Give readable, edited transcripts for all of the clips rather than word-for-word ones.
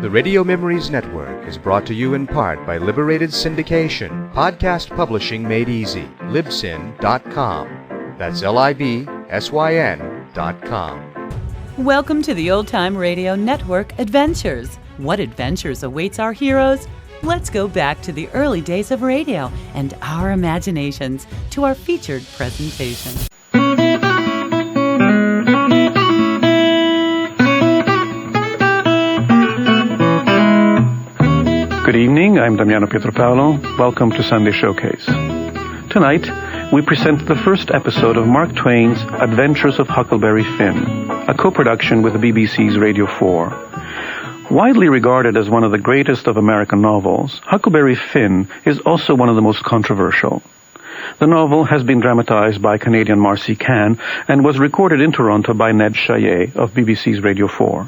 The Radio Memories Network is brought to you in part by Liberated Syndication, podcast publishing made easy, libsyn.com. That's libsyn.com. Welcome to the Old Time Radio Network Adventures. What adventures awaits our heroes? Let's go back to the early days of radio and our imaginations to our featured presentation. Good evening, I'm Damiano Pietropalo. Welcome to Sunday Showcase. Tonight, we present the first episode of Mark Twain's Adventures of Huckleberry Finn, a co-production with the BBC's Radio 4. Widely regarded as one of the greatest of American novels, Huckleberry Finn is also one of the most controversial. The novel has been dramatized by Canadian Marcy Cann and was recorded in Toronto by Ned Chaillet of BBC's Radio 4.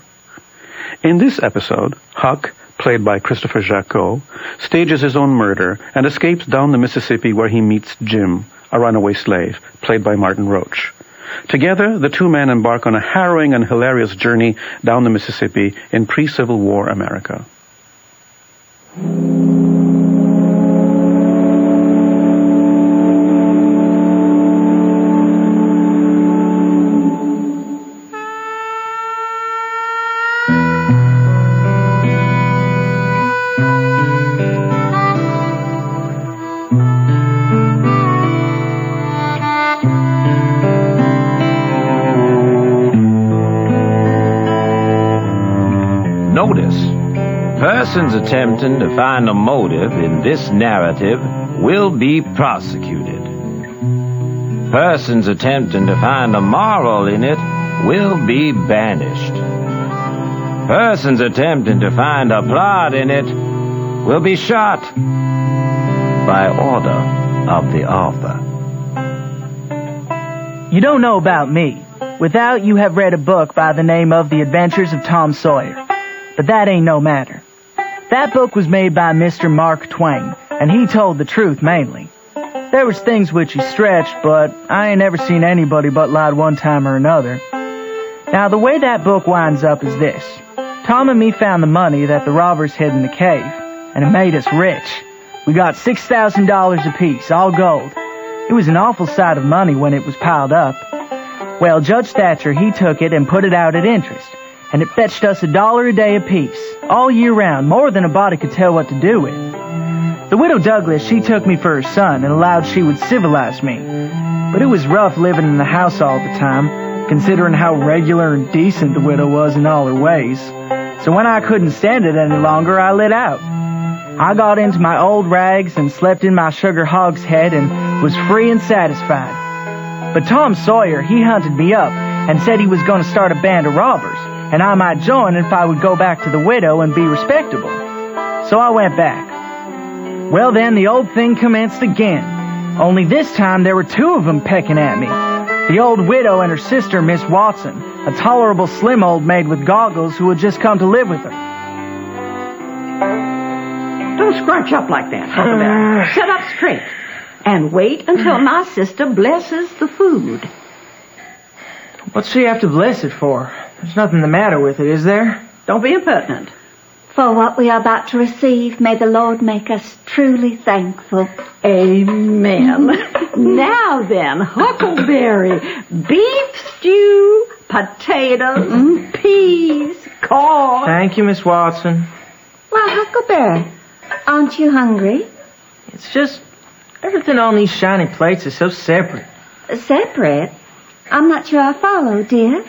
In this episode, Huck, played by Christopher Jacot, stages his own murder and escapes down the Mississippi where he meets Jim, a runaway slave, played by Martin Roach. Together, the two men embark on a harrowing and hilarious journey down the Mississippi in pre-Civil War America. Persons attempting to find a motive in this narrative will be prosecuted. Persons attempting to find a moral in it will be banished. Persons attempting to find a plot in it will be shot by order of the author. You don't know about me without you have read a book by the name of The Adventures of Tom Sawyer. But that ain't no matter. That book was made by Mr. Mark Twain, and he told the truth mainly. There was things which he stretched, but I ain't never seen anybody but lied one time or another. Now, the way that book winds up is this. Tom and me found the money that the robbers hid in the cave, and it made us rich. We got $6,000 apiece, all gold. It was an awful sight of money when it was piled up. Well, Judge Thatcher, he took it and put it out at interest. And it fetched us $1 a day apiece, all year round, more than a body could tell what to do with. The widow Douglas, she took me for her son and allowed she would civilize me. But it was rough living in the house all the time, considering how regular and decent the widow was in all her ways. So when I couldn't stand it any longer, I lit out. I got into my old rags and slept in my sugar hogshead and was free and satisfied. But Tom Sawyer, he hunted me up and said he was going to start a band of robbers, and I might join if I would go back to the widow and be respectable. So I went back. Well, then the old thing commenced again. Only this time there were two of them pecking at me. The old widow and her sister, Miss Watson, a tolerable slim old maid with goggles who had just come to live with her. Don't scrunch up like that, Huckleberry. Sit up straight and wait until my sister blesses the food. What's she have to bless it for? There's nothing the matter with it, is there? Don't be impertinent. For what we are about to receive, may the Lord make us truly thankful. Amen. Now then, Huckleberry, beef stew, potatoes, peas, corn. Thank you, Miss Watson. Well, Huckleberry, aren't you hungry? It's just, everything on these shiny plates is so separate. Separate? I'm not sure I follow, dear.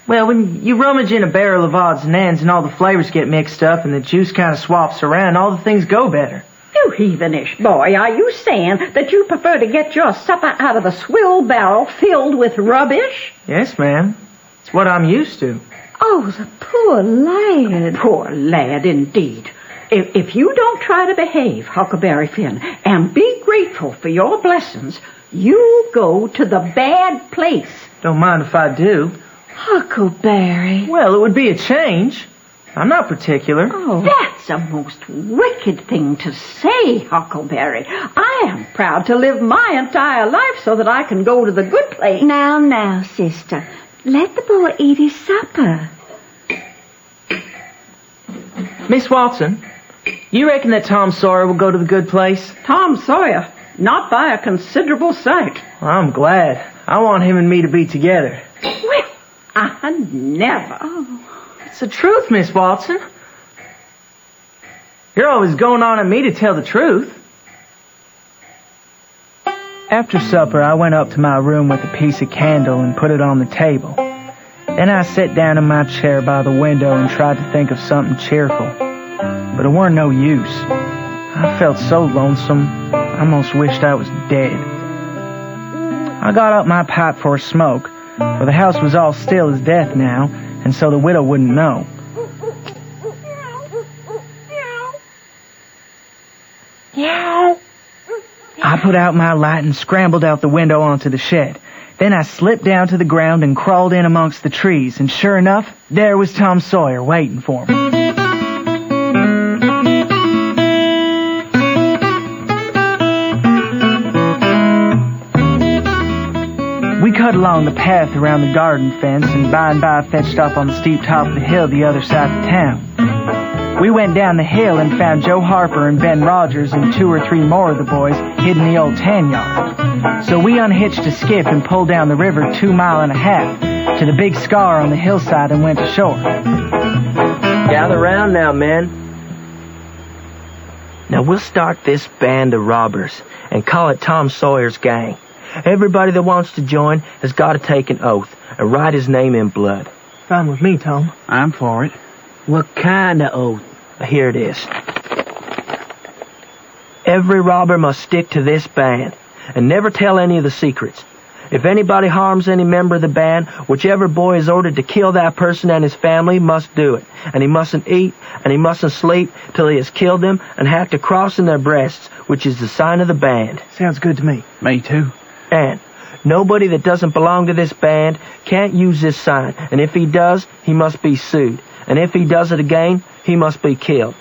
Well, when you rummage in a barrel of odds and ends and all the flavors get mixed up and the juice kind of swaps around, all the things go better. You heathenish boy, are you saying that you prefer to get your supper out of a swill barrel filled with rubbish? Yes, ma'am. It's what I'm used to. Oh, the poor lad. Poor lad, indeed. If you don't try to behave, Huckleberry Finn, and be grateful for your blessings, you go to the bad place. Don't mind if I do. Huckleberry. Well, it would be a change. I'm not particular. Oh, that's a most wicked thing to say, Huckleberry. I am proud to live my entire life so that I can go to the good place. Now, sister. Let the boy eat his supper. Miss Watson, you reckon that Tom Sawyer will go to the good place? Tom Sawyer? Not by a considerable sight. Well, I'm glad. I want him and me to be together. Well, I never. It's the truth, Miss Watson. You're always going on at me to tell the truth. After supper, I went up to my room with a piece of candle and put it on the table. Then I sat down in my chair by the window and tried to think of something cheerful. But it weren't no use. I felt so lonesome, I almost wished I was dead. I got up my pipe for a smoke, for the house was all still as death now, and so the widow wouldn't know. I put out my light and scrambled out the window onto the shed. Then I slipped down to the ground and crawled in amongst the trees, and sure enough, there was Tom Sawyer waiting for me. We cut along the path around the garden fence, and by and by fetched up on the steep top of the hill the other side of town. We went down the hill and found Joe Harper and Ben Rogers and 2 or 3 more of the boys hid in the old tan yard. So we unhitched a skiff and pulled down the river 2.5 miles to the big scar on the hillside and went ashore. Gather round now, men. Now we'll start this band of robbers and call it Tom Sawyer's Gang. Everybody that wants to join has got to take an oath and write his name in blood. Fine with me, Tom. I'm for it. What kind of oath? Here it is. Every robber must stick to this band and never tell any of the secrets. If anybody harms any member of the band, whichever boy is ordered to kill that person and his family must do it. And he mustn't eat and he mustn't sleep till he has killed them and hacked a cross in their breasts, which is the sign of the band. Sounds good to me. Me too. And nobody that doesn't belong to this band can't use this sign. And if he does, he must be sued. And if he does it again, he must be killed.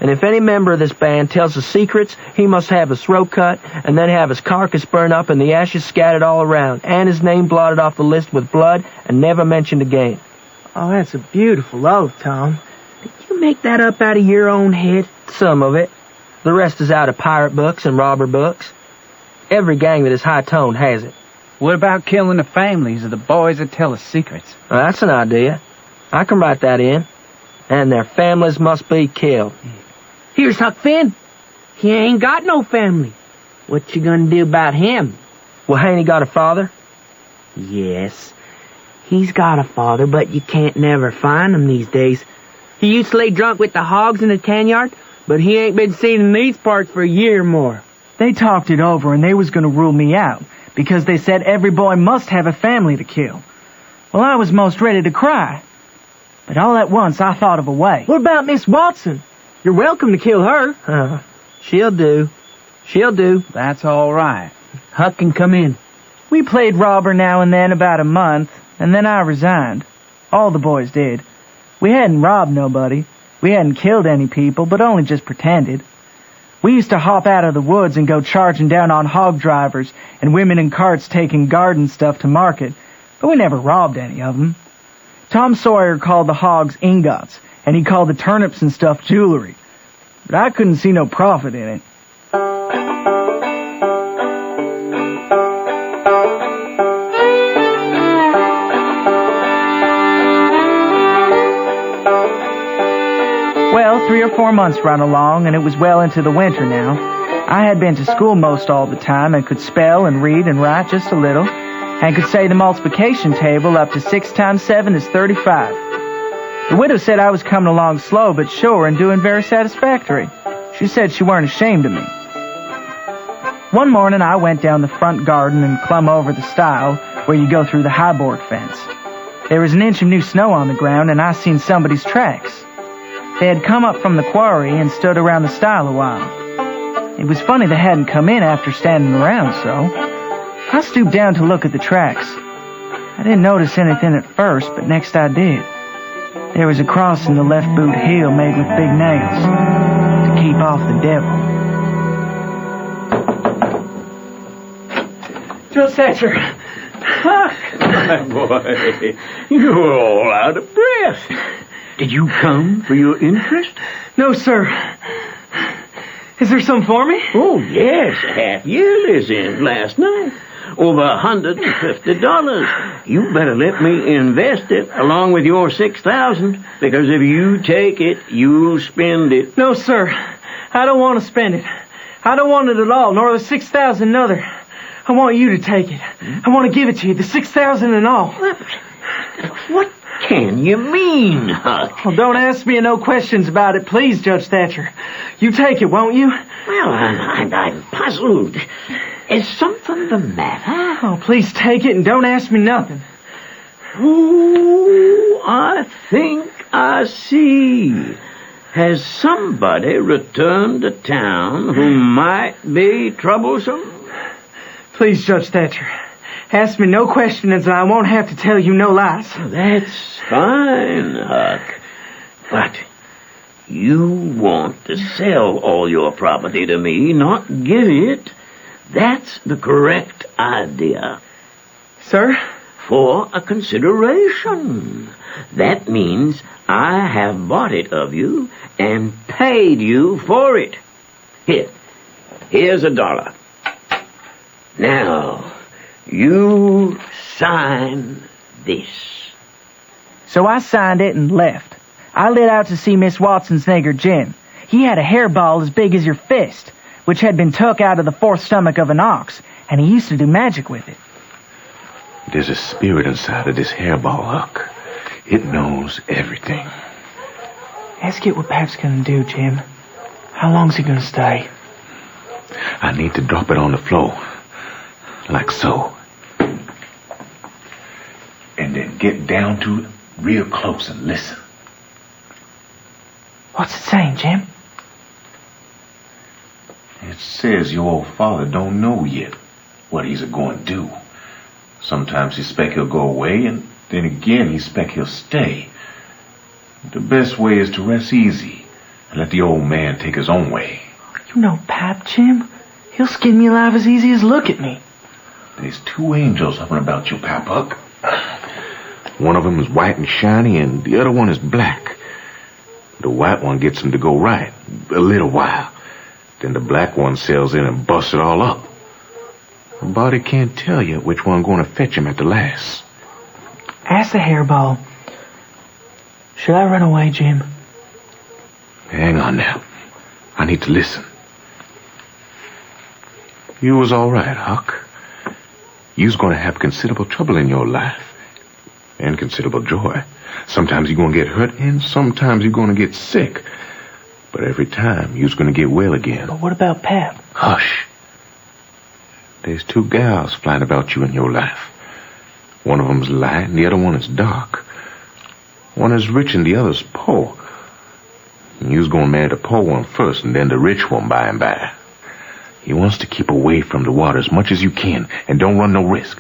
And if any member of this band tells the secrets, he must have his throat cut and then have his carcass burned up and the ashes scattered all around and his name blotted off the list with blood and never mentioned again. Oh, that's a beautiful oath, Tom. Did you make that up out of your own head? Some of it. The rest is out of pirate books and robber books. Every gang that is high-toned has it. What about killing the families of the boys that tell us secrets? Well, that's an idea. I can write that in. And their families must be killed. Here's Huck Finn. He ain't got no family. What you gonna do about him? Well, ain't he got a father? Yes, he's got a father, but you can't never find him these days. He used to lay drunk with the hogs in the tan yard, but he ain't been seen in these parts for a year or more. They talked it over and they was gonna rule me out, because they said every boy must have a family to kill. Well, I was most ready to cry. But all at once, I thought of a way. What about Miss Watson? You're welcome to kill her. She'll do. She'll do. That's all right. Huck can come in. We played robber now and then about a month, and then I resigned. All the boys did. We hadn't robbed nobody. We hadn't killed any people, but only just pretended. We used to hop out of the woods and go charging down on hog drivers and women in carts taking garden stuff to market, but we never robbed any of them. Tom Sawyer called the hogs ingots, and he called the turnips and stuff jewelry. But I couldn't see no profit in it. Well, 3 or 4 months run along, and it was well into the winter now. I had been to school most all the time and could spell and read and write just a little, and could say the multiplication table up to 6 times 7 is 35. The widow said I was coming along slow but sure and doing very satisfactory. She said she weren't ashamed of me. One morning I went down the front garden and clumb over the stile where you go through the high board fence. There was an inch of new snow on the ground and I seen somebody's tracks. They had come up from the quarry and stood around the stile a while. It was funny they hadn't come in after standing around so. I stooped down to look at the tracks. I didn't notice anything at first, but next I did. There was a cross in the left boot heel made with big nails to keep off the devil. Joe Satcher. My boy, you're all out of breath. Did you come for your interest? No, sir. Is there some for me? Oh, yes. A half yearly's in last night. Over $150. You better let me invest it along with your $6,000, because if you take it, you'll spend it. No, sir. I don't want to spend it. I don't want it at all, nor the $6,000 neither. I want you to take it. I want to give it to you, the $6,000 and all. What can you mean, Huck? Well, don't ask me no questions about it, please, Judge Thatcher. You take it, won't you? Well, I'm puzzled. Is something the matter? Oh, please take it and don't ask me nothing. Oh, I think I see. Has somebody returned to town who might be troublesome? Please, Judge Thatcher, ask me no questions and I won't have to tell you no lies. That's fine, Huck. But you want to sell all your property to me, not give it. That's the correct idea. Sir? For a consideration. That means I have bought it of you and paid you for it. Here's $1. Now, you sign this. So I signed it and left. I lit out to see Miss Watson's nigger Jim. He had a hairball as big as your fist, which had been took out of the fourth stomach of an ox, and he used to do magic with it. There's a spirit inside of this hairball, Huck. It knows everything. Ask it what Pap's gonna do, Jim. How long's he gonna stay? I need to drop it on the floor. Like so. And then get down to it real close and listen. What's it saying, Jim? It says your old father don't know yet what he's going to do. Sometimes he spec he'll go away, and then again he spec he'll stay. The best way is to rest easy and let the old man take his own way. You know Pap, Jim. He'll skin me alive as easy as look at me. There's 2 angels up and about you, Pap Huck. One of them is white and shiny, and the other one is black. The white one gets him to go right a little while. Then the black one sails in and busts it all up. The body can't tell you which one going to fetch him at the last. Ask the hairball. Should I run away, Jim? Hang on now. I need to listen. You was all right, Huck. You's going to have considerable trouble in your life. And considerable joy. Sometimes you're going to get hurt, and sometimes you're going to get sick. But every time, you's going to get well again. But what about Pap? Hush. There's 2 gals flying about you in your life. One of them's light, and the other one is dark. One is rich, and the other's poor. And you's going to marry the poor one first, and then the rich one by and by. He wants to keep away from the water as much as you can, and don't run no risk.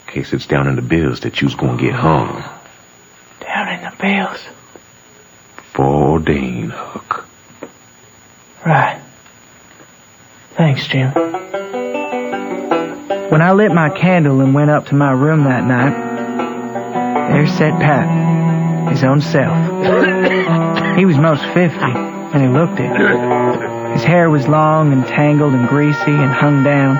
In case it's down in the bills that you's going to get hung. Down in the bills? Foreordained, Huck. Right. Thanks, Jim. When I lit my candle and went up to my room that night, there sat Pap, his own self. He was most 50, and he looked it. His hair was long and tangled and greasy and hung down.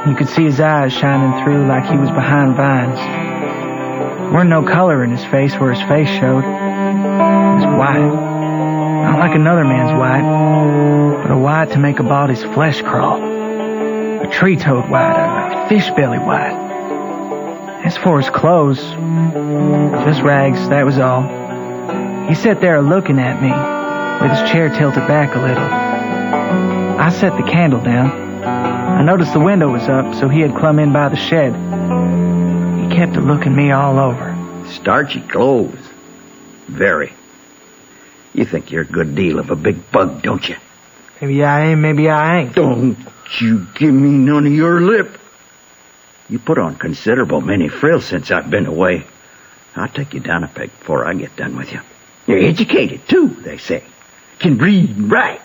You could see his eyes shining through like he was behind vines. There weren't no color in his face where his face showed. It was white. Not like another man's white, but a white to make a body's flesh crawl. A tree-toad white, a fish-belly white. As for his clothes, just rags, that was all. He sat there looking at me, with his chair tilted back a little. I set the candle down. I noticed the window was up, so he had clumb in by the shed. He kept a-looking me all over. Starchy clothes. Very. You think you're a good deal of a big bug, don't you? Maybe I am, maybe I ain't. Don't you give me none of your lip. You put on considerable many frills since I've been away. I'll take you down a peg before I get done with you. You're educated, too, they say. Can read and write.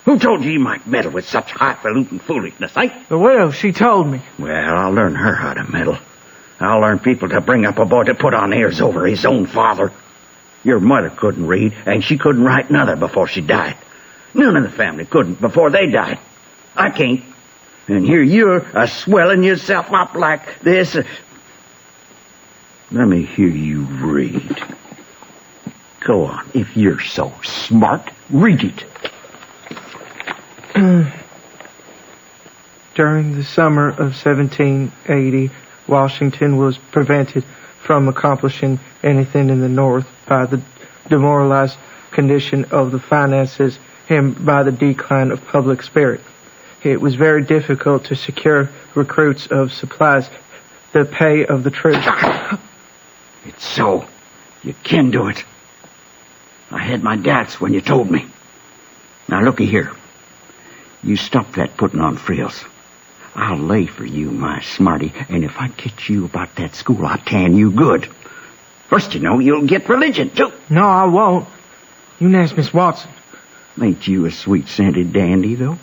Who told you might meddle with such highfalutin foolishness, eh? The widow, she told me. Well, I'll learn her how to meddle. I'll learn people to bring up a boy to put on airs over his own father. Your mother couldn't read, and she couldn't write neither before she died. None of the family couldn't before they died. I can't. And here you're swelling yourself up like this. Let me hear you read. Go on, if you're so smart, read it. During the summer of 1780, Washington was prevented from accomplishing anything in the North by the demoralized condition of the finances and by the decline of public spirit. It was very difficult to secure recruits of supplies, the pay of the troops. It's so. You can do it. I had my doubts when you told me. Now, looky here. You stop that putting on frills. I'll lay for you, my smarty, and if I catch you about that school, I'll tan you good. First, you know, you'll get religion, too. No, I won't. You can ask Miss Watson. Ain't you a sweet-scented dandy, though?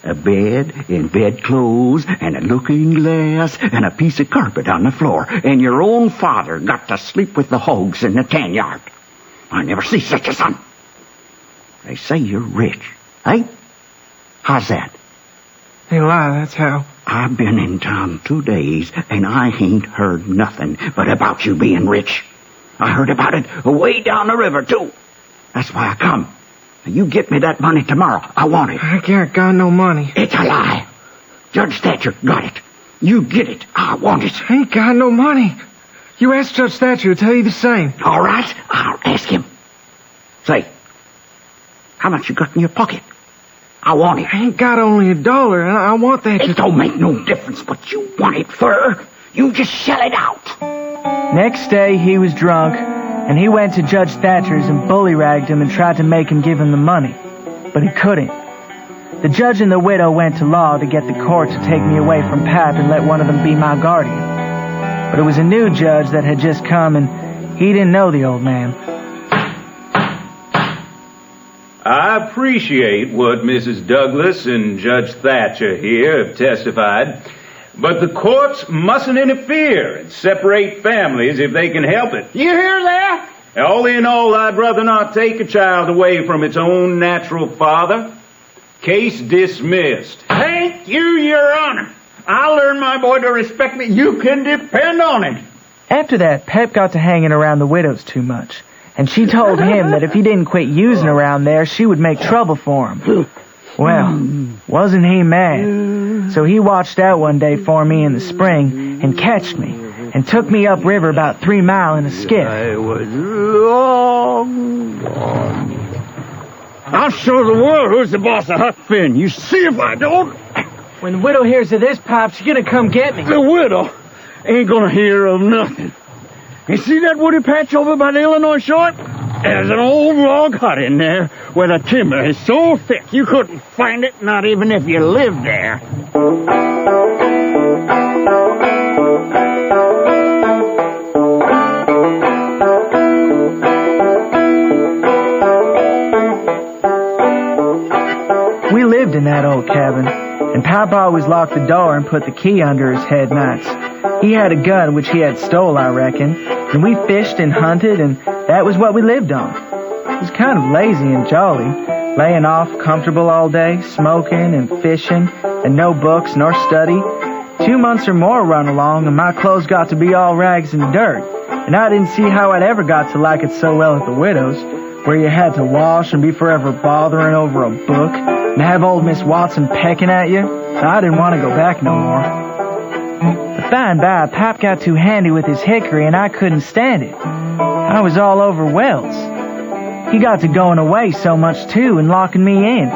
A bed and bedclothes and a looking glass and a piece of carpet on the floor, and your own father got to sleep with the hogs in the tan yard. I never see such a son. They say you're rich, eh? How's that? They lie, that's how. I've been in town 2 days, and I ain't heard nothing but about you being rich. I heard about it way down the river, too. That's why I come. You get me that money tomorrow. I want it. I ain't got no money. It's a lie. Judge Thatcher got it. You get it. I want it. I ain't got no money. You ask Judge Thatcher, he'll tell you the same. All right, I'll ask him. Say, how much you got in your pocket? I want it. I ain't got only $1, and I want that. It don't make no difference what you want it for. You just shell it out. Next day, he was drunk, and he went to Judge Thatcher's and bully-ragged him and tried to make him give him the money. But he couldn't. The judge and the widow went to law to get the court to take me away from Pap and let one of them be my guardian. But it was a new judge that had just come, and he didn't know the old man. I appreciate what Mrs. Douglas and Judge Thatcher here have testified, but the courts mustn't interfere and separate families if they can help it. You hear that? All in all, I'd rather not take a child away from its own natural father. Case dismissed. Thank you, Your Honor. I'll learn my boy to respect me. You can depend on it. After that, Pep got to hanging around the widows too much, and she told him that if he didn't quit using around there, she would make trouble for him. Well, wasn't he mad? So he watched out one day for me in the spring and catched me and took me upriver about 3 mile in a skiff. I was long gone. I'll show the world who's the boss of Huck Finn. You see if I don't. When the widow hears of this, Pop, she's gonna come get me. The widow ain't gonna hear of nothing. You see that woody patch over by the Illinois shore? There's an old log hut in there where the timber is so thick you couldn't find it, not even if you lived there. We lived in that old cabin, and Papa always locked the door and put the key under his head nights. He had a gun which he had stole, I reckon, and we fished and hunted, and that was what we lived on. It was kind of lazy and jolly, laying off comfortable all day, smoking and fishing, and no books nor study. 2 months or more run along, and my clothes got to be all rags and dirt, and I didn't see how I'd ever got to like it so well at the widow's, where you had to wash and be forever bothering over a book, and have old Miss Watson pecking at you. I didn't want to go back no more. But by and by, Pop got too handy with his hickory, and I couldn't stand it. I was all over welts. He got to going away so much, too, and locking me in.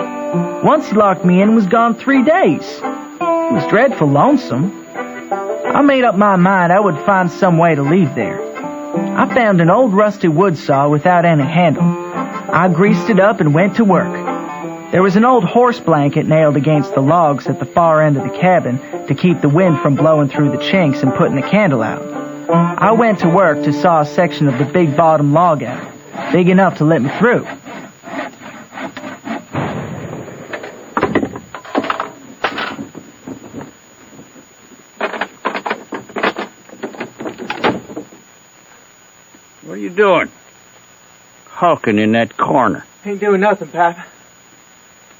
Once he locked me in and was gone 3 days. It was dreadful lonesome. I made up my mind I would find some way to leave there. I found an old rusty wood saw without any handle. I greased it up and went to work. There was an old horse blanket nailed against the logs at the far end of the cabin to keep the wind from blowing through the chinks and putting the candle out. I went to work to saw a section of the big bottom log out, big enough to let me through. What are you doing? hulking in that corner? Ain't doing nothing, Pap.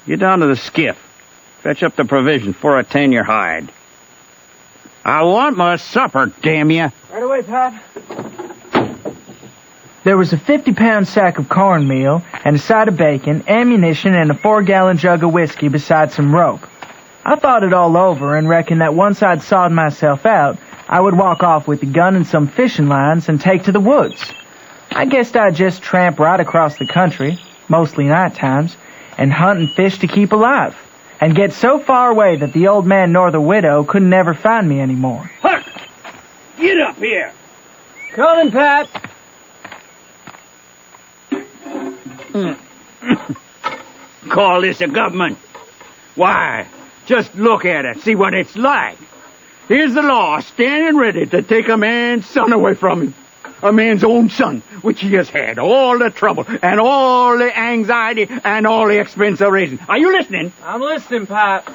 Get down to the skiff. Fetch up the provisions for a 10-year hide. I want my supper, damn you. Right away, Pap. There was a 50-pound sack of cornmeal and a side of bacon, ammunition, and a 4-gallon jug of whiskey besides some rope. I thought it all over and reckoned that once I'd sawed myself out, I would walk off with the gun and some fishing lines and take to the woods. I guessed I'd just tramp right across the country, mostly night times, and hunt and fish to keep alive, and get so far away that the old man nor the widow couldn't ever find me anymore. Huck! Get up here! Coming, Pat! Call this a government? Why, just look at it, see what it's like. Here's the law standing ready to take a man's son away from him. A man's own son, which he has had all the trouble and all the anxiety and all the expense of raising. Are you listening? I'm listening, Pat.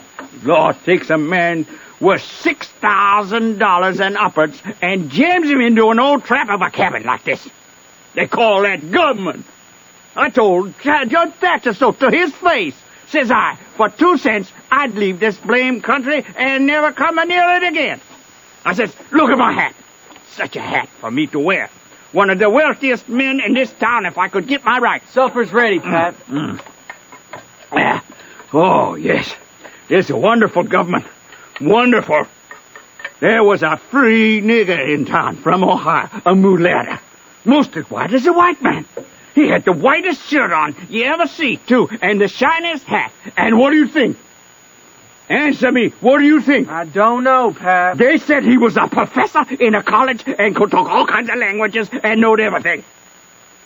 Law takes a man worth $6,000 and upwards and jams him into an old trap of a cabin like this. They call that government. I told Judge Thatcher so to his face. Says I, for 2 cents, I'd leave this blame country and never come near it again. I says, look at my hat. Such a hat for me to wear. One of the wealthiest men in this town if I could get my rights. Supper's ready, Pat. Oh, yes. It's a wonderful government. Wonderful. There was a free nigger in town from Ohio, a mulatta. Most as white as a white man. He had the whitest shirt on you ever see, too, and the shiniest hat. And what do you think? Answer me, what do you think? I don't know, Pat. They said he was a professor in a college and could talk all kinds of languages and knowed everything.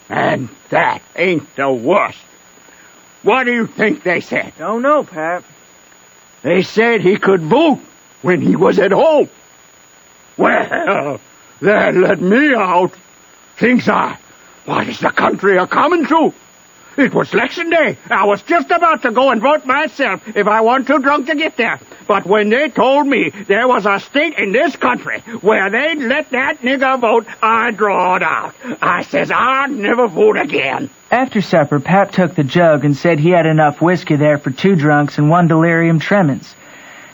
And that ain't the worst. What do you think they said? Don't know, Pat. They said he could vote when he was at home. Well, that let me out. Thinks I, what is the country a-coming to? It was election day. I was just about to go and vote myself if I weren't too drunk to get there. But when they told me there was a state in this country where they'd let that nigger vote, I drawed out. I says I'd never vote again. After supper, Pap took the jug and said he had enough whiskey there for 2 drunks and 1 delirium tremens.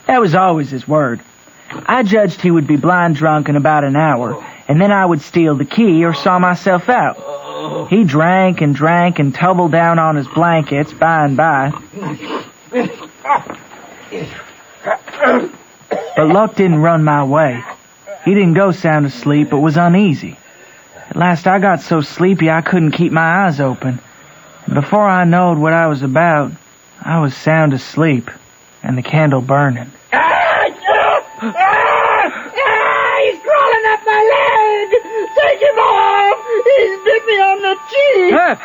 That was always his word. I judged he would be blind drunk in about an hour, and then I would steal the key or saw myself out. He drank and tumbled down on his blankets by and by. But luck didn't run my way. He didn't go sound asleep, but was uneasy. At last I got so sleepy I couldn't keep my eyes open. And before I knowed what I was about, I was sound asleep, and the candle burning. He's crawling up my leg! Take him off! He's bit me on the cheek! Pap!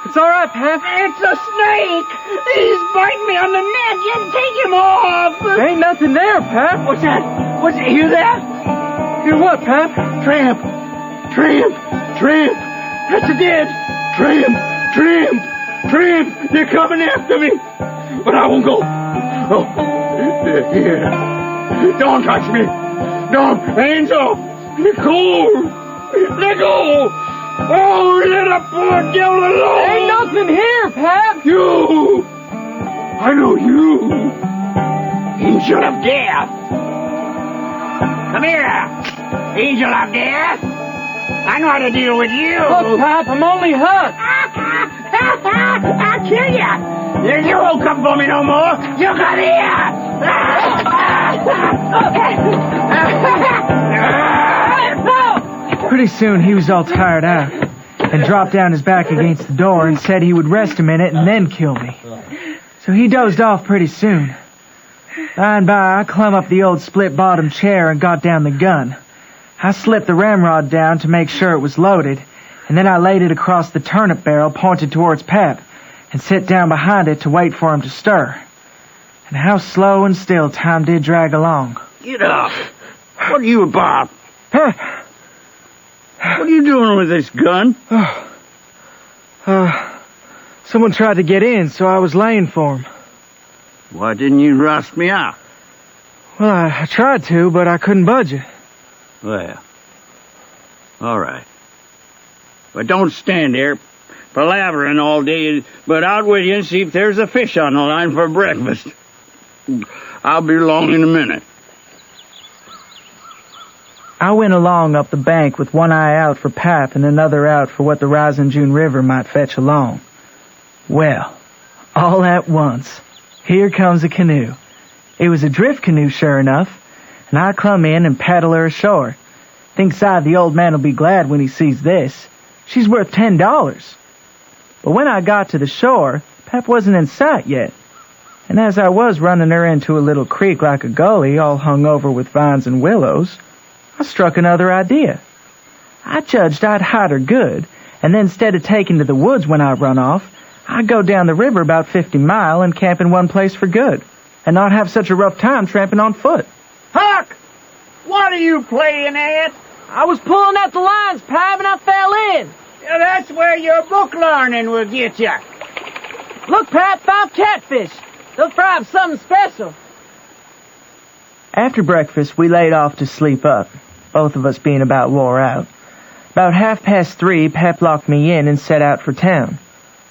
It's all right, Pap. It's a snake! He's biting me on the neck! You take him off! There ain't nothing there, Pap. What's that? What's it? Hear that? Hear what, Pap? Tramp! Tramp! Tramp! That's a dead! Tramp! Tramp! Tramp! They're coming after me! But I won't go! Oh, here. Don't touch me! Don't! Hands off! Let go! Let go! Oh, let a poor devil alone! Ain't nothing here, Pap! You! I know you! Angel of Death! Come here! Angel of Death! I know how to deal with you! Look, Pap, I'm only Huck! I'll kill you! You won't come for me no more! You got here! Pretty soon he was all tired out and dropped down his back against the door and said he would rest a minute and then kill me. So he dozed off pretty soon. By and by, I clumb up the old split-bottom chair and got down the gun. I slipped the ramrod down to make sure it was loaded, and then I laid it across the turnip barrel pointed towards Pep and sat down behind it to wait for him to stir. And how slow and still time did drag along. Get up! What are you about? Huh? What are you doing with this gun? Someone tried to get in, so I was laying for him. Why didn't you rust me out? Well, I tried to, but I couldn't budge it. Well, all right. But don't stand there. palavering all day, but out with you and see if there's a fish on the line for breakfast. I'll be along in a minute. I went along up the bank with one eye out for Pap and another out for what the rising June River might fetch along. Well, all at once, here comes a canoe. It was a drift canoe, sure enough, and I clumb in and paddle her ashore. Thinks I the old man'll be glad when he sees this. She's worth $10. But when I got to the shore, Pap wasn't in sight yet. And as I was running her into a little creek like a gully all hung over with vines and willows, I struck another idea. I judged I'd hide her good, and then instead of taking to the woods when I run off, I'd go down the river about 50 mile and camp in one place for good, and not have such a rough time tramping on foot. Huck! What are you playing at? I was pulling out the lines, Pap, and I fell in. Yeah, that's where your book learning will get you. Look, Pap, 5 catfish. They'll fry up something special. After breakfast, we laid off to sleep up, both of us being about wore out. About 3:30, Pep locked me in and set out for town.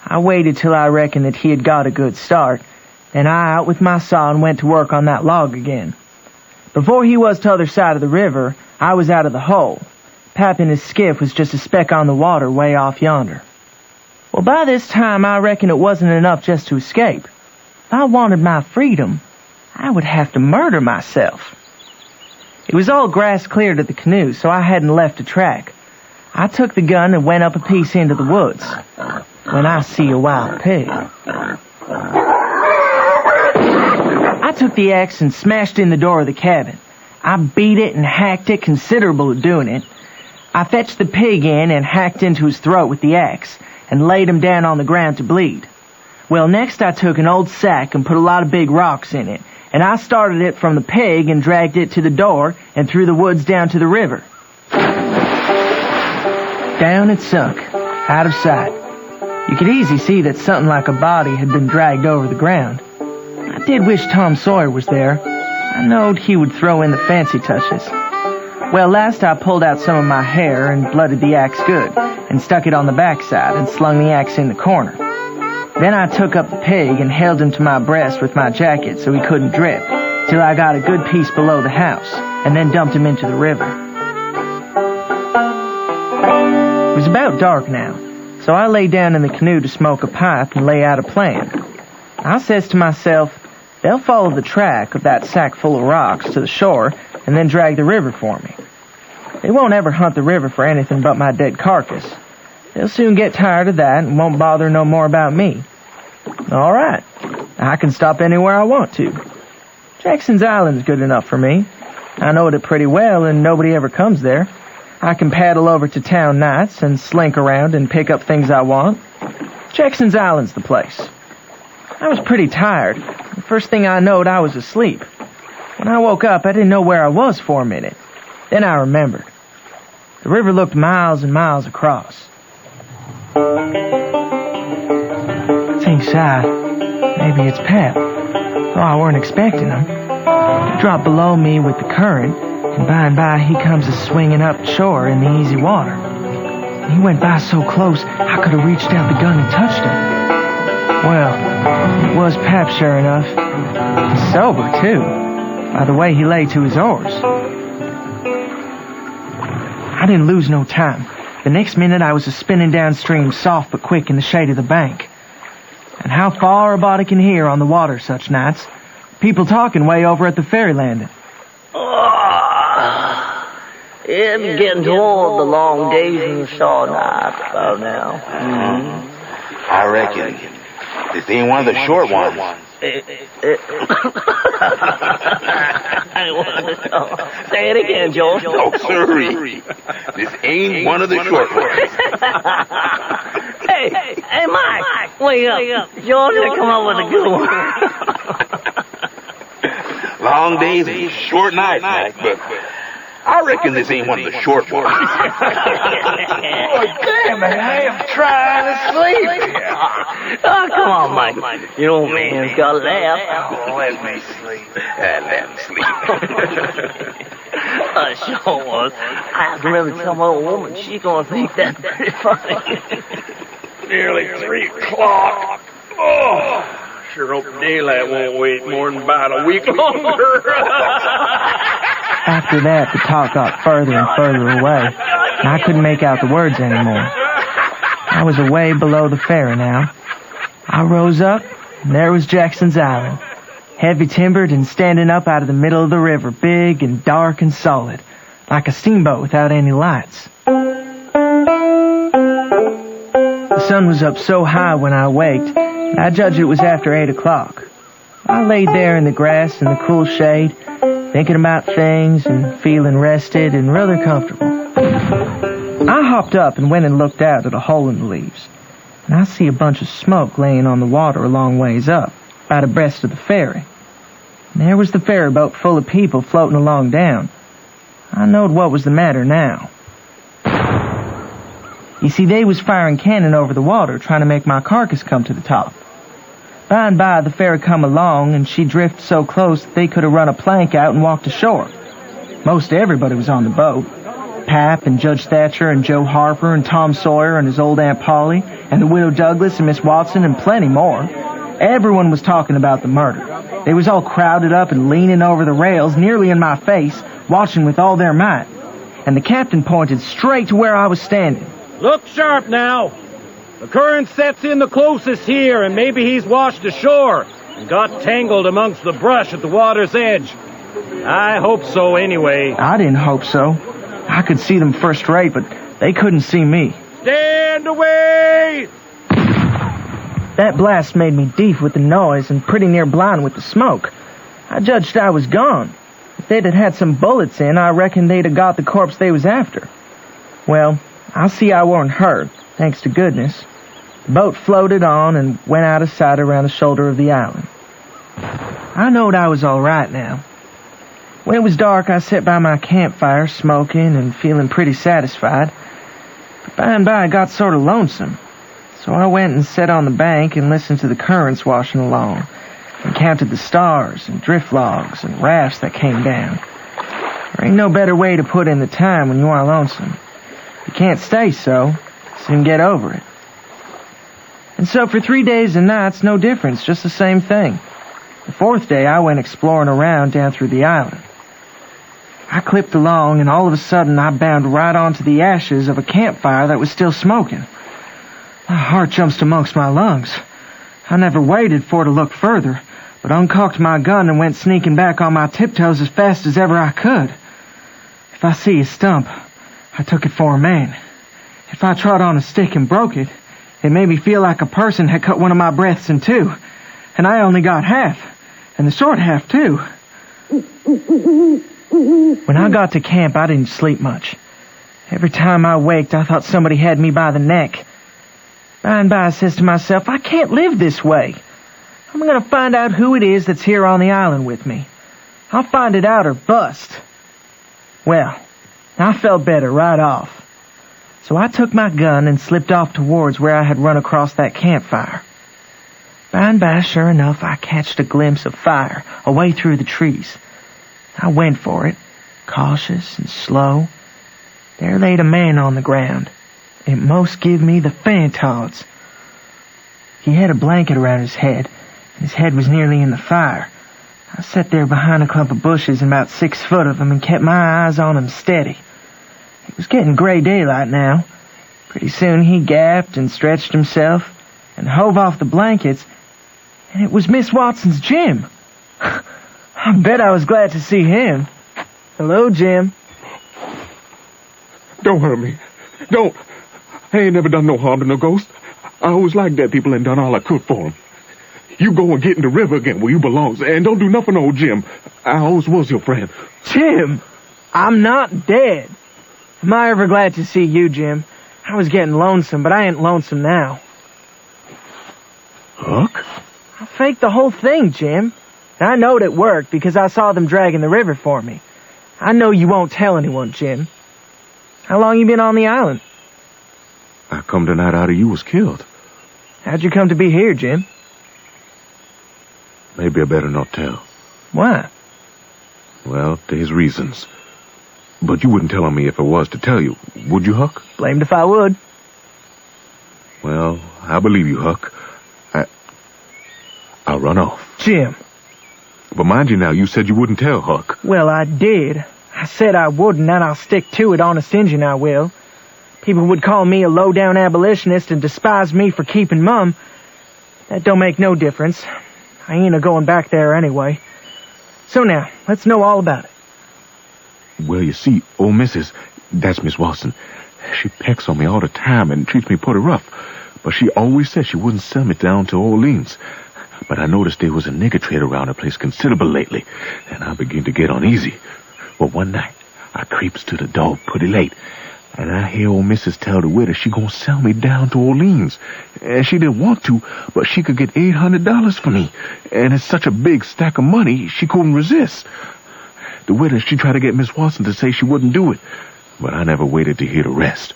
I waited till I reckoned that he had got a good start, then I out with my saw and went to work on that log again. Before he was t'other side of the river, I was out of the hole. Pap in his skiff was just a speck on the water way off yonder. Well, by this time, I reckon it wasn't enough just to escape. If I wanted my freedom, I would have to murder myself. It was all grass clear to the canoe, so I hadn't left a track. I took the gun and went up a piece into the woods, when I see a wild pig. I took the axe and smashed in the door of the cabin. I beat it and hacked it, considerable of doing it. I fetched the pig in and hacked into his throat with the axe, and laid him down on the ground to bleed. Well, next I took an old sack and put a lot of big rocks in it, and I started it from the pig and dragged it to the door and through the woods down to the river. Down it sunk, out of sight. You could easily see that something like a body had been dragged over the ground. I did wish Tom Sawyer was there. I knowed he would throw in the fancy touches. Well, last I pulled out some of my hair and blooded the axe good, and stuck it on the backside and slung the axe in the corner. Then I took up the pig and held him to my breast with my jacket so he couldn't drip, till I got a good piece below the house, and then dumped him into the river. It was about dark now, so I lay down in the canoe to smoke a pipe and lay out a plan. I says to myself, they'll follow the track of that sack full of rocks to the shore and then drag the river for me. They won't ever hunt the river for anything but my dead carcass. They'll soon get tired of that and won't bother no more about me. All right, I can stop anywhere I want to. Jackson's Island's good enough for me. I know it pretty well and nobody ever comes there. I can paddle over to town nights and slink around and pick up things I want. Jackson's Island's the place. I was pretty tired. The first thing I knowed, I was asleep. When I woke up, I didn't know where I was for a minute. Then I remembered. The river looked miles and miles across. Thinks I, maybe it's Pep, though I weren't expecting him. He dropped below me with the current, and by he comes a-swinging up shore in the easy water. He went by so close, I could have reached out the gun and touched him. Well, it was Pep, sure enough. He's sober, too, by the way he lay to his oars. I didn't lose no time. The next minute I was a-spinning downstream, soft but quick in the shade of the bank. And how far a body can hear on the water such nights. People talking way over at the ferry landing. It's getting toward the long days and the short nights about now. I reckon this ain't one of the short ones. Say it again, George. No, sirree. This ain't one of the short ones. Hey, Mike, wake up. George will come up with a good one. Long days and short nights, Mike, but I reckon this ain't one of the short ones. Oh, damn it, I am trying to sleep. Oh, come on, Mike. Your old man's got to laugh. Oh, let me sleep. Let me sleep. I sure was. I have to remember to tell my old woman. She's going to think that's pretty funny. nearly 3 o'clock. Oh, sure hope daylight won't wait more than about a week longer. After that, the talk got further and further away, and I couldn't make out the words anymore. I was away below the ferry now. I rose up, and there was Jackson's Island, heavy timbered and standing up out of the middle of the river, big and dark and solid, like a steamboat without any lights. The sun was up so high when I waked, I judged it was after 8 o'clock. I laid there in the grass in the cool shade, thinking about things and feeling rested and rather comfortable. I hopped up and went and looked out at a hole in the leaves, and I see a bunch of smoke laying on the water a long ways up, about abreast of the ferry. And there was the ferry boat full of people floating along down. I knowed what was the matter now. You see, they was firing cannon over the water, trying to make my carcass come to the top. By and by, the ferry come along, and she drifted so close that they could have run a plank out and walked ashore. Most everybody was on the boat. Pap and Judge Thatcher and Joe Harper and Tom Sawyer and his old Aunt Polly and the widow Douglas and Miss Watson and plenty more. Everyone was talking about the murder. They was all crowded up and leaning over the rails, nearly in my face, watching with all their might. And the captain pointed straight to where I was standing. Look sharp now. The current sets in the closest here, and maybe he's washed ashore and got tangled amongst the brush at the water's edge. I hope so anyway. I didn't hope so. I could see them first rate, but they couldn't see me. Stand away! That blast made me deaf with the noise and pretty near blind with the smoke. I judged I was gone. If they'd had some bullets in, I reckon they'd have got the corpse they was after. Well, I see I weren't hurt, thanks to goodness. The boat floated on and went out of sight around the shoulder of the island. I knowed I was all right now. When it was dark, I sat by my campfire, smoking and feeling pretty satisfied. But by and by, I got sort of lonesome. So I went and sat on the bank and listened to the currents washing along, and counted the stars and drift logs and rafts that came down. There ain't no better way to put in the time when you are lonesome. You can't stay so soon get over it. And so for 3 days and nights, no difference, just the same thing. The 4th day, I went exploring around down through the island. I clipped along, and all of a sudden, I bound right onto the ashes of a campfire that was still smoking. My heart jumped amongst my lungs. I never waited for to look further, but uncocked my gun and went sneaking back on my tiptoes as fast as ever I could. If I see a stump, I took it for a man. If I trod on a stick and broke it, it made me feel like a person had cut one of my breaths in two, and I only got half, and the short half too. When I got to camp, I didn't sleep much. Every time I waked, I thought somebody had me by the neck. By and by, I says to myself, I can't live this way. I'm going to find out who it is that's here on the island with me. I'll find it out or bust. Well, I felt better right off. So I took my gun and slipped off towards where I had run across that campfire. By and by, sure enough, I catched a glimpse of fire away through the trees. I went for it, cautious and slow. There laid a man on the ground. It most give me the fantods. He had a blanket around his head, and his head was nearly in the fire. I sat there behind a clump of bushes and about 6 foot of him and kept my eyes on him steady. It was getting gray daylight now. Pretty soon he gasped and stretched himself and hove off the blankets, and it was Miss Watson's Jim. I bet I was glad to see him. Hello, Jim. Don't hurt me. Don't. I ain't never done no harm to no ghost. I always liked dead people and done all I could for them. You go and get in the river again where you belong, and don't do nothing to old Jim. I always was your friend. Jim, I'm not dead. Am I ever glad to see you, Jim? I was getting lonesome, but I ain't lonesome now. Huck? I faked the whole thing, Jim. And I knowed it worked because I saw them dragging the river for me. I know you won't tell anyone, Jim. How long you been on the island? I come tonight out of you was killed. How'd you come to be here, Jim? Maybe I better not tell. Why? Well, there's reasons. But you wouldn't tell on me if I was to tell you, would you, Huck? Blamed if I would. Well, I believe you, Huck. I'll run off. Jim. But mind you now, you said you wouldn't tell Huck. Well, I did. I said I wouldn't, and I'll stick to it, honest Injun I will. People would call me a low-down abolitionist and despise me for keeping mum. That don't make no difference. I ain't a-going back there anyway. So now, let's know all about it. Well, you see, old missus, that's Miss Watson, she pecks on me all the time and treats me pretty rough. But she always said she wouldn't sell me down to Orleans. But I noticed there was a nigger trade around the place considerable lately, and I began to get uneasy. Well, one night, I creeps to the door pretty late, and I hear old missus tell the widow she gonna sell me down to Orleans. And she didn't want to, but she could get $800 for me, and it's such a big stack of money, she couldn't resist. The widow, she tried to get Miss Watson to say she wouldn't do it, but I never waited to hear the rest.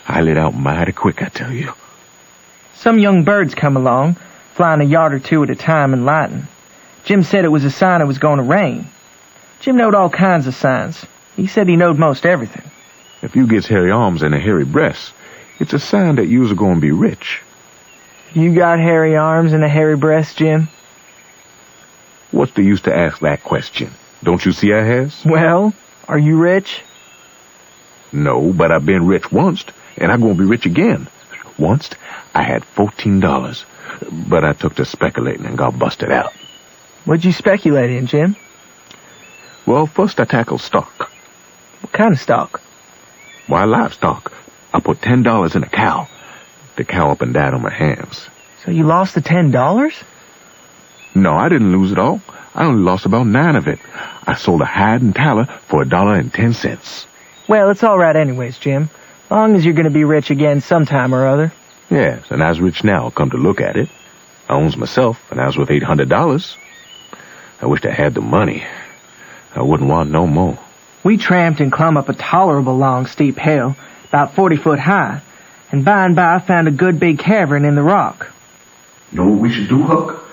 I lit out mighty quick, I tell you. Some young birds come along, flying a yard or two at a time and lighting. Jim said it was a sign it was going to rain. Jim knowed all kinds of signs. He said he knowed most everything. If you gets hairy arms and a hairy breast, it's a sign that you's going to be rich. You got hairy arms and a hairy breast, Jim? What's the use to ask that question? Don't you see I has? Well, are you rich? No, but I've been rich once, and I'm going to be rich again. Once, I had $14, but I took to speculating and got busted out. What'd you speculate in, Jim? Well, first I tackled stock. What kind of stock? Why, livestock. I put $10 in a cow. The cow up and died on my hands. So you lost the $10? No, I didn't lose it all. I only lost about 9 of it. I sold a hide and tallow for $1.10. Well, it's all right anyways, Jim. Long as you're going to be rich again sometime or other. Yes, and I's rich now, come to look at it. I owns myself, and I was worth $800. I wished I had the money. I wouldn't want no more. We tramped and clumb up a tolerable long, steep hill, about 40 foot high, and by and by found a good big cavern in the rock. Know what we should do, Huck?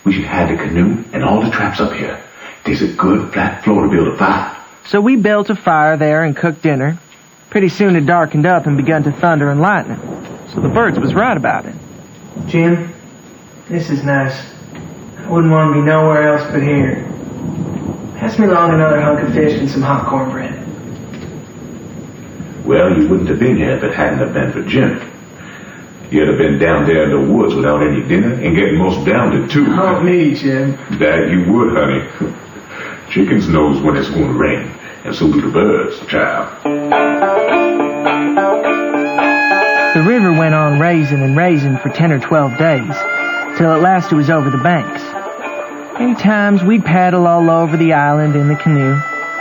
We should hide the canoe and all the traps up here. There's a good flat floor to build a fire. So we built a fire there and cooked dinner. Pretty soon it darkened up and begun to thunder and lightning. So the birds was right about it. Jim, this is nice. I wouldn't want to be nowhere else but here. Pass me along another hunk of fish and some hot cornbread. Well, you wouldn't have been here if it hadn't have been for Jim. You'd have been down there in the woods without any dinner and getting most downed too. Not me, Jim. That you would, honey. Chickens knows when it's going to rain, and so do the birds, child. The river went on raising and raising for 10 or 12 days, till at last it was over the banks. Many times we'd paddle all over the island in the canoe.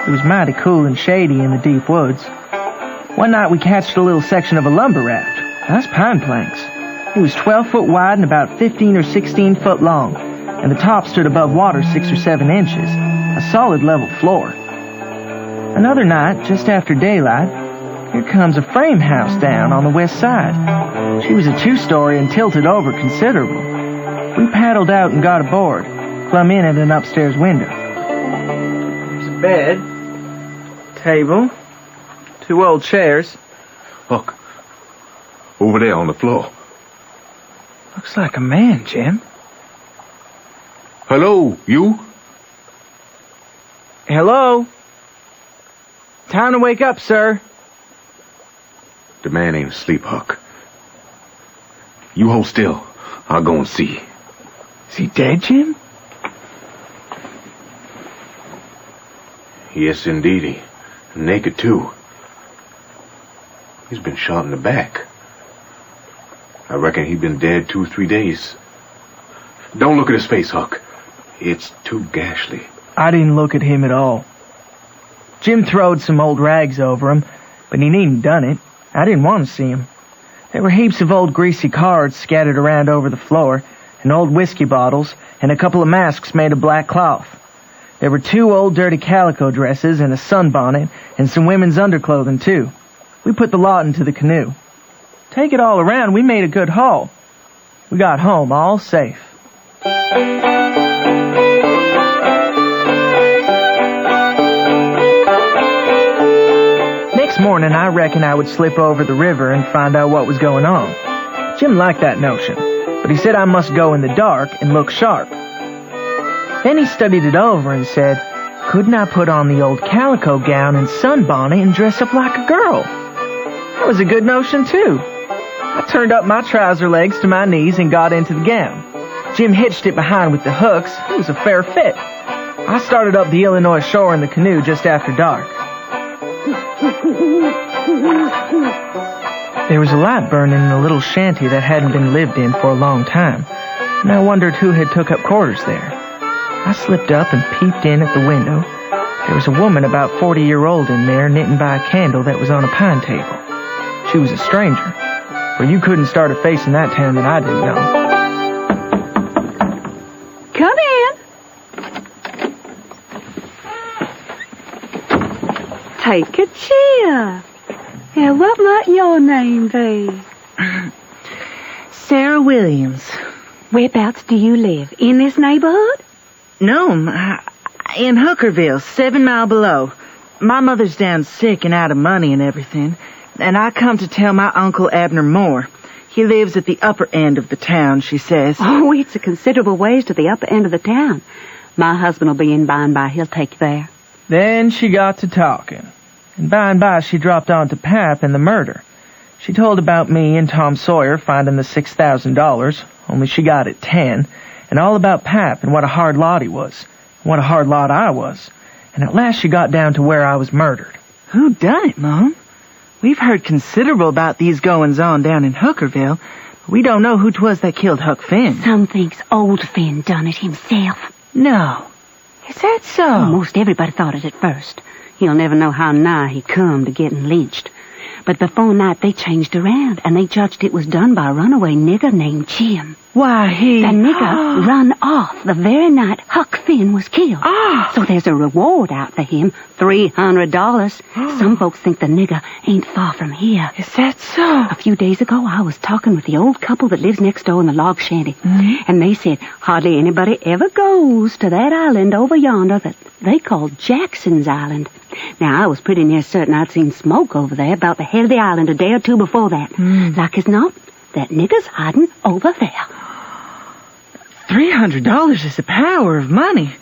It was mighty cool and shady in the deep woods. One night we catched a little section of a lumber raft. That's pine planks. It was 12 foot wide and about 15 or 16 foot long, and the top stood above water 6 or 7 inches, a solid level floor. Another night, just after daylight, here comes a frame house down on the west side. She was a 2-story and tilted over considerable. We paddled out and got aboard, plumb in at an upstairs window. There's a bed, table, 2 old chairs. Look, over there on the floor. Looks like a man, Jim. Hello, you? Hello? Time to wake up, sir. The man ain't asleep, Huck. You hold still. I'll go and see. Is he dead, Jim? Yes, indeedy. Naked, too. He's been shot in the back. I reckon he's been dead 2 or 3 days. Don't look at his face, Huck. It's too ghastly. I didn't look at him at all. Jim throwed some old rags over him, but he needn't done it. I didn't want to see him. There were heaps of old greasy cards scattered around over the floor, and old whiskey bottles, and a couple of masks made of black cloth. There were 2 old dirty calico dresses and a sunbonnet, and some women's underclothing, too. We put the lot into the canoe. Take it all around, we made a good haul. We got home all safe. Next morning, I reckon I would slip over the river and find out what was going on. Jim liked that notion, but he said I must go in the dark and look sharp. Then he studied it over and said, couldn't I put on the old calico gown and sunbonnet and dress up like a girl? That was a good notion, too. I turned up my trouser legs to my knees and got into the gown. Jim hitched it behind with the hooks. It was a fair fit. I started up the Illinois shore in the canoe just after dark. There was a light burning in a little shanty that hadn't been lived in for a long time, and I wondered who had took up quarters there. I slipped up and peeped in at the window. There was a woman about 40-year-old in there knitting by a candle that was on a pine table. She was a stranger, for you couldn't start a face in that town that I didn't know. Come in. Take a chair. Now, what might your name be? Sarah Williams. Whereabouts do you live? In this neighborhood? No, in Hookerville, 7 miles below. My mother's down sick and out of money and everything, and I come to tell my Uncle Abner Moore. He lives at the upper end of the town, she says. Oh, it's a considerable ways to the upper end of the town. My husband will be in by and by. He'll take you there. Then she got to talking, and by she dropped on to Pap and the murder. She told about me and Tom Sawyer finding the $6,000, only she got it 10, and all about Pap and what a hard lot he was, and what a hard lot I was. And at last she got down to where I was murdered. Who done it, Mom? We've heard considerable about these goings-on down in Hookerville, but we don't know who 'twas that killed Huck Finn. Some thinks old Finn done it himself. No. Is that so? Well, most everybody thought it at first. You'll never know how nigh he come to getting lynched. But before night they changed around, and they judged it was done by a runaway nigger named Jim. Why, The nigger run off the very night Huck Finn was killed. So there's a reward out for him, $300. Some folks think the nigger ain't far from here. Is that so? A few days ago I was talking with the old couple that lives next door in the log shanty, and they said hardly anybody ever goes to that island over yonder that they call Jackson's Island. Now, I was pretty near certain I'd seen smoke over there about the head of the island a day or two before that. Like as not, that nigger's hiding over there. $300 is a power of money.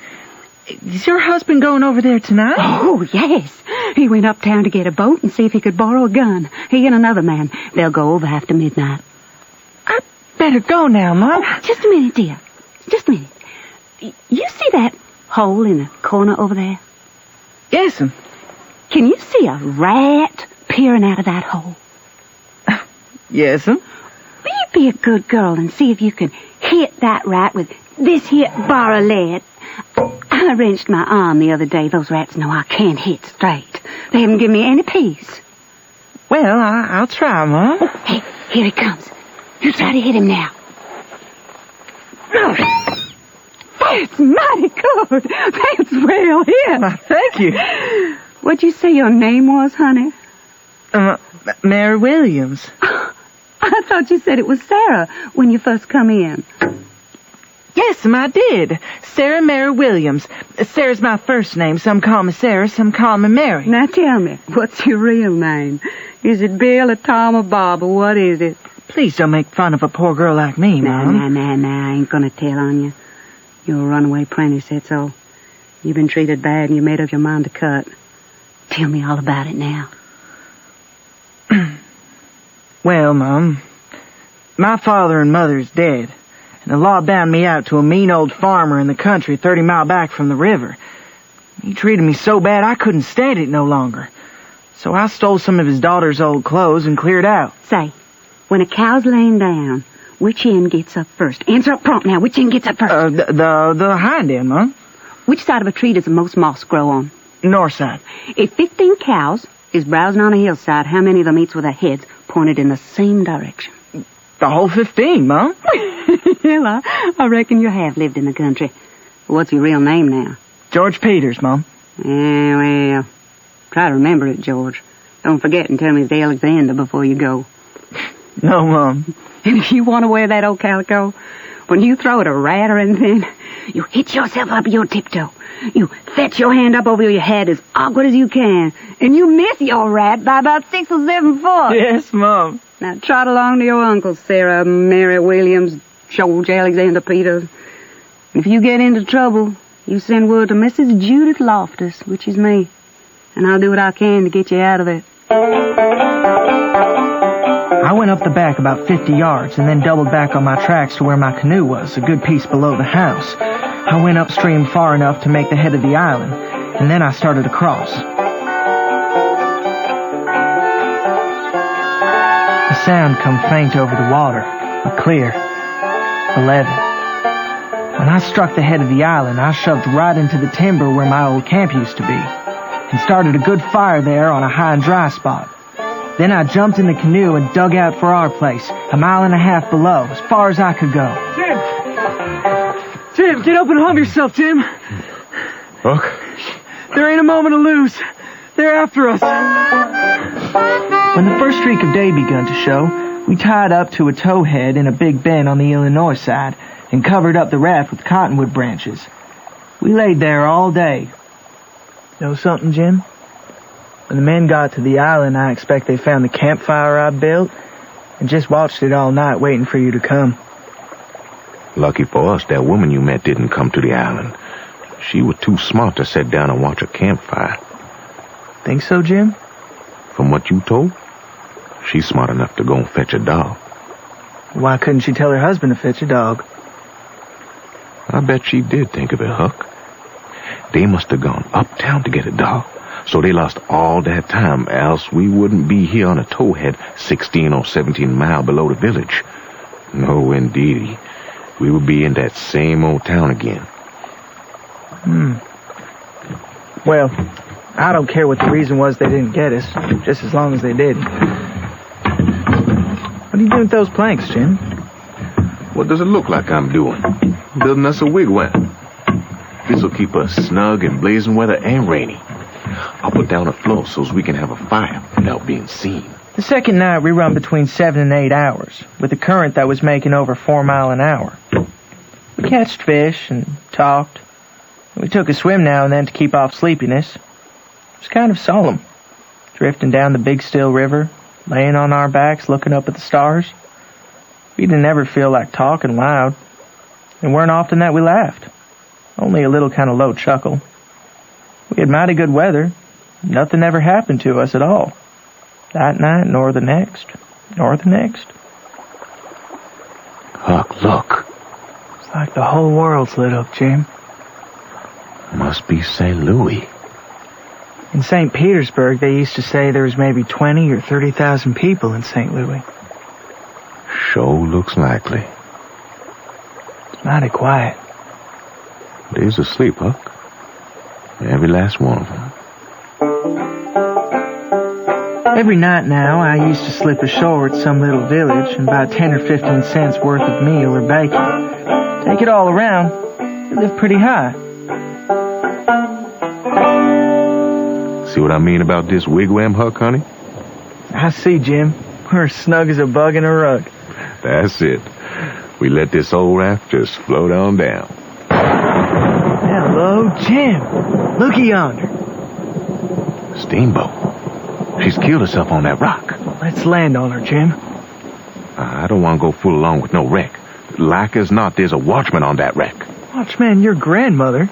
Is your husband going over there tonight? Oh, yes. He went uptown to get a boat and see if he could borrow a gun. He and another man. They'll go over after midnight. I better go now, Mom. Oh, just a minute, dear. Just a minute. You see that hole in the corner over there? Yes'm. Can you see a rat peering out of that hole? Yes'm. Will you be a good girl and see if you can hit that rat with this here bar of lead? I wrenched my arm the other day. Those rats know I can't hit straight. They haven't given me any peace. Well, I'll try, Mom. Oh, hey, here he comes. You try to hit him now. That's mighty good. That's well hit. Thank you. What'd you say your name was, honey? Mary Williams. I thought you said it was Sarah when you first come in. Yes'm, I did. Sarah Mary Williams. Sarah's my first name. Some call me Sarah, some call me Mary. Now tell me, what's your real name? Is it Bill or Tom or Bob or what is it? Please don't make fun of a poor girl like me, Mom. Nah, I ain't gonna tell on you. You're a runaway apprentice, that's all. You've been treated bad and you made up your mind to cut. Tell me all about it now. Well, Mom, my father and mother's dead, and the law bound me out to a mean old farmer in the country 30 miles back from the river. He treated me so bad I couldn't stand it no longer. So I stole some of his daughter's old clothes and cleared out. Say, when a cow's laying down, which end gets up first? Answer up prompt now. Which end gets up first? The hind end, Mom. Which side of a tree does the most moss grow on? North side. If 15 cows is browsing on a hillside, how many of them eats with their heads pointed in the same direction? The whole 15, Mom. Well, I reckon you have lived in the country. What's your real name now? George Peters, Mom. Well, try to remember it, George. Don't forget and tell me it's Alexander before you go. No, Mom. And if you want to wear that old calico, when you throw at a rat or anything, you hitch yourself up your tiptoe. You fetch your hand up over your head as awkward as you can, and you miss your rat by about 6 or 7 foot. Yes, Mom. Now trot along to your uncle, Sarah Mary Williams, George Alexander Peters. If you get into trouble, you send word to Mrs. Judith Loftus, which is me, and I'll do what I can to get you out of it. I went up the back about 50 yards and then doubled back on my tracks to where my canoe was, a good piece below the house. I went upstream far enough to make the head of the island, and then I started across. A sound come faint over the water, but clear. 11. When I struck the head of the island, I shoved right into the timber where my old camp used to be, and started a good fire there on a high and dry spot. Then I jumped in the canoe and dug out for our place, 1.5 miles below, as far as I could go. Jim, get up and hum yourself, Jim. Look. There ain't a moment to lose. They're after us. When the first streak of day begun to show, we tied up to a towhead in a big bend on the Illinois side and covered up the raft with cottonwood branches. We laid there all day. Know something, Jim? When the men got to the island, I expect they found the campfire I built and just watched it all night waiting for you to come. Lucky for us, that woman you met didn't come to the island. She was too smart to sit down and watch a campfire. Think so, Jim? From what you told, she's smart enough to go and fetch a dog. Why couldn't she tell her husband to fetch a dog? I bet she did think of it, Huck. They must have gone uptown to get a dog, so they lost all that time, else we wouldn't be here on a towhead 16 or 17 miles below the village. No, indeedy. We would be in that same old town again. Well, I don't care what the reason was they didn't get us, just as long as they did. What are you doing with those planks, Jim? What does it look like I'm doing? Building us a wigwam. This'll keep us snug in blazing weather and rainy. I'll put down a floor so we can have a fire without being seen. The second night we run between 7 and 8 hours, with a current that was making over 4 miles an hour. We catched fish and talked. We took a swim now and then to keep off sleepiness. It was kind of solemn, drifting down the big still river, laying on our backs looking up at the stars. We didn't ever feel like talking loud. It weren't often that we laughed. Only a little kind of low chuckle. We had mighty good weather. Nothing ever happened to us at all. That night, nor the next, nor the next. Huck, look. It's like the whole world's lit up, Jim. Must be St. Louis. In St. Petersburg, they used to say there was maybe 20 or 30,000 people in St. Louis. Sure looks likely. It's mighty quiet. They's asleep, Huck. Every last one of them. Every night now, I used to slip ashore at some little village and buy 10 or 15 cents worth of meal or bacon. Take it all around, we live pretty high. See what I mean about this wigwam, Huck, honey? I see, Jim. We're as snug as a bug in a rug. That's it. We let this old raft just float on down. Hello, Jim. Looky yonder. Steamboat. She's killed herself on that rock. Let's land on her, Jim. I don't want to go fool along with no wreck. Like as not, there's a watchman on that wreck. Watchman, your grandmother?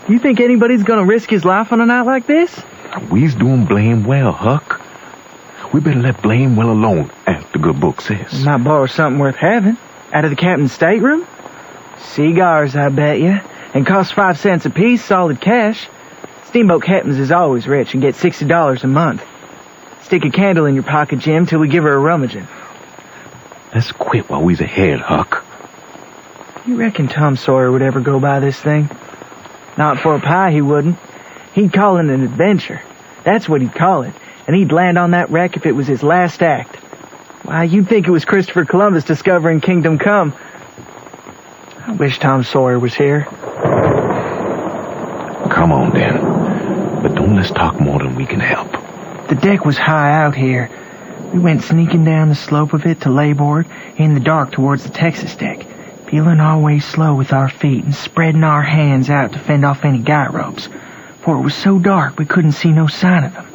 You think anybody's gonna risk his life on a night like this? We's doing blame well, Huck. We better let blame well alone, as the good book says. You might borrow something worth having. Out of the captain's stateroom? Cigars, I bet you. And cost 5 cents apiece, solid cash. Steamboat captains is always rich and get $60 a month. Stick a candle in your pocket, Jim, till we give her a rummaging. Let's quit while we's ahead, Huck. You reckon Tom Sawyer would ever go by this thing? Not for a pie, he wouldn't. He'd call it an adventure. That's what he'd call it. And he'd land on that wreck if it was his last act. Why, you'd think it was Christopher Columbus discovering Kingdom Come. I wish Tom Sawyer was here. Come on, then. But don't let's talk more than we can help. The deck was high out here. We went sneaking down the slope of it to layboard in the dark towards the Texas deck, peeling our way slow with our feet and spreading our hands out to fend off any guy ropes, for it was so dark we couldn't see no sign of them.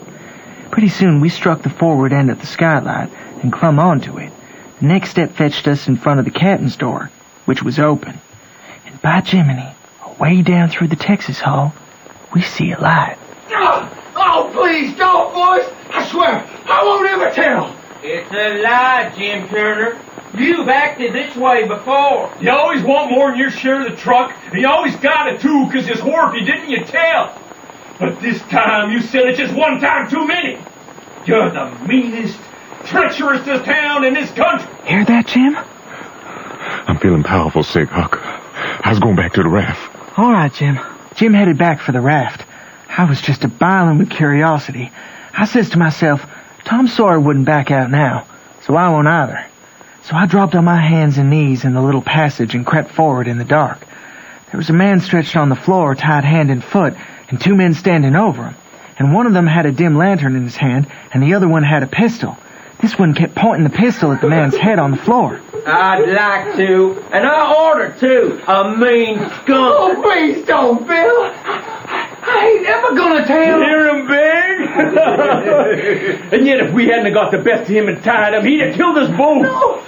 Pretty soon we struck the forward end of the skylight, and clumb onto it. The next step fetched us in front of the captain's door, which was open. And by Jiminy, away down through the Texas Hall, we see a light. Oh, please don't, boys. I swear, I won't ever tell. It's a lie, Jim Turner. You've acted this way before. You always want more than your share of the truck, and you always got it too, because you swore if you didn't, you tell. But this time, you said it just one time too many. You're the meanest, treacherousest town in this country. Hear that, Jim? I'm feeling powerful sick, Huck. I was going back to the raft. All right, Jim. Jim headed back for the raft. I was just a-biling with curiosity. I says to myself, Tom Sawyer wouldn't back out now, so I won't either. So I dropped on my hands and knees in the little passage and crept forward in the dark. There was a man stretched on the floor, tied hand and foot, and two men standing over him. And one of them had a dim lantern in his hand, and the other one had a pistol. This one kept pointing the pistol at the man's head on the floor. I'd like to, and I order to, a mean skunk. Oh, please don't, Bill. I ain't ever gonna tell. Hear him big? And yet if we hadn't got the best of him and tied him, he'd have killed us both. No.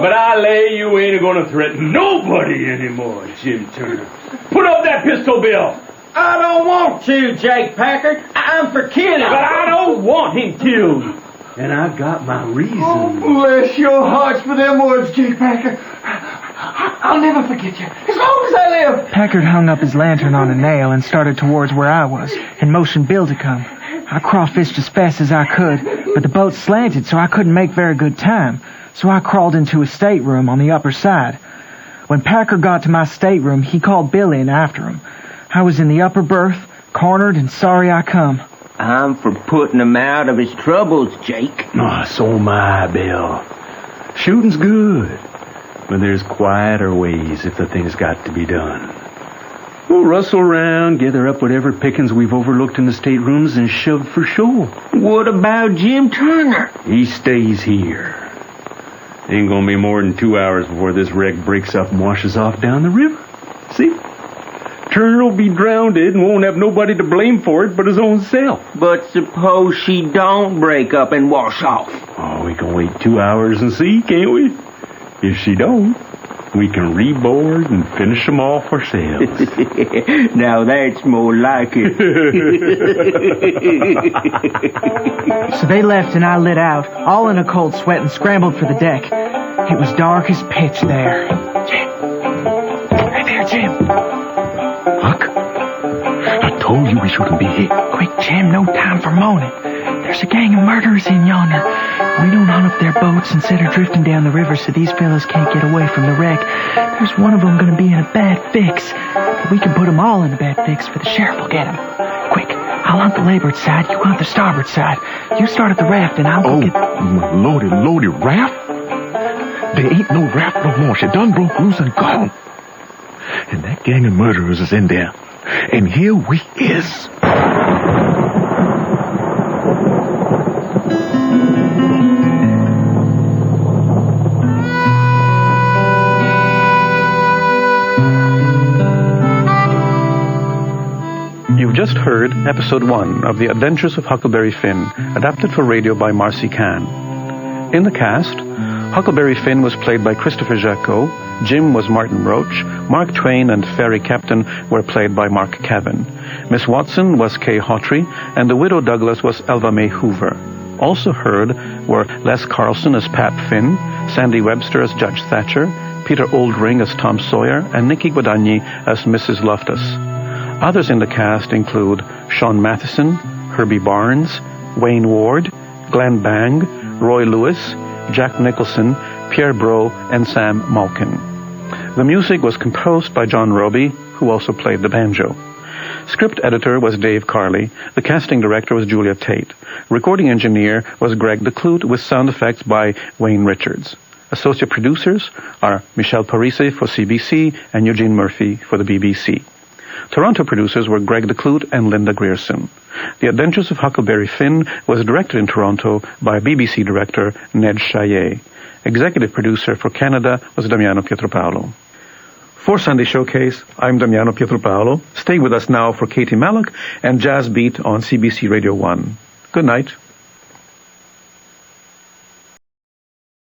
But I lay you ain't gonna threaten nobody anymore, Jim Turner. Put up that pistol, Bill. I don't want to, Jake Packard. I'm for killing. But I don't want him killed. And I've got my reasons. Oh, bless your hearts for them words, Jake Packard. I'll never forget you, as long as I live. Packard hung up his lantern on a nail and started towards where I was, and motioned Bill to come. I crawfished as fast as I could, but the boat slanted, so I couldn't make very good time. So I crawled into a stateroom on the upper side. When Packard got to my stateroom, he called Bill in after him. I was in the upper berth, cornered, and sorry I come. I'm for putting him out of his troubles, Jake. Oh, so am I, Bill. Shooting's good, but there's quieter ways if the thing's got to be done. We'll rustle around, gather up whatever pickings we've overlooked in the staterooms, and shove for shore. What about Jim Turner? He stays here. Ain't gonna be more than 2 hours before this wreck breaks up and washes off down the river. See? Turner will be drowned and won't have nobody to blame for it but his own self. But suppose she don't break up and wash off? Oh, we can wait 2 hours and see, can't we? If she don't, we can reboard and finish them off ourselves. Now that's more like it. So they left and I lit out, all in a cold sweat, and scrambled for the deck. It was dark as pitch there. Jim. Right there, Jim. Huck, I told you we shouldn't be here. Quick, Jim, no time for moaning. There's a gang of murderers in yonder. We don't hunt up their boats and set her drifting down the river so these fellas can't get away from the wreck. There's one of them going to be in a bad fix. But we can put them all in a bad fix, for the sheriff will get them. Quick, I'll hunt the larboard side, you hunt the starboard side. You start at the raft and I'll go get... Loaded raft? There ain't no raft no more. She done broke loose and gone. And that gang of murderers is in there. And here we is. You've just heard Episode 1 of The Adventures of Huckleberry Finn, adapted for radio by Marcy Cann. In the cast, Huckleberry Finn was played by Christopher Jacot, Jim was Martin Roach, Mark Twain and Ferry Captain were played by Mark Cavan. Miss Watson was Kay Hawtrey, and the Widow Douglas was Elva Mae Hoover. Also heard were Les Carlson as Pap Finn, Sandy Webster as Judge Thatcher, Peter Oldring as Tom Sawyer, and Nikki Guadagni as Mrs. Loftus. Others in the cast include Sean Matheson, Herbie Barnes, Wayne Ward, Glenn Bang, Roy Lewis, Jack Nicholson, Pierre Bro, and Sam Malkin. The music was composed by John Roby, who also played the banjo. Script editor was Dave Carley. The casting director was Julia Tate. Recording engineer was Greg DeClute, with sound effects by Wayne Richards. Associate producers are Michelle Parisse for CBC and Eugene Murphy for the BBC. Toronto producers were Greg DeClute and Linda Grierson. The Adventures of Huckleberry Finn was directed in Toronto by BBC director Ned Chaillet. Executive producer for Canada was Damiano Pietropaolo. For Sunday Showcase, I'm Damiano Pietropaolo. Stay with us now for Katie Malloch and Jazz Beat on CBC Radio 1. Good night.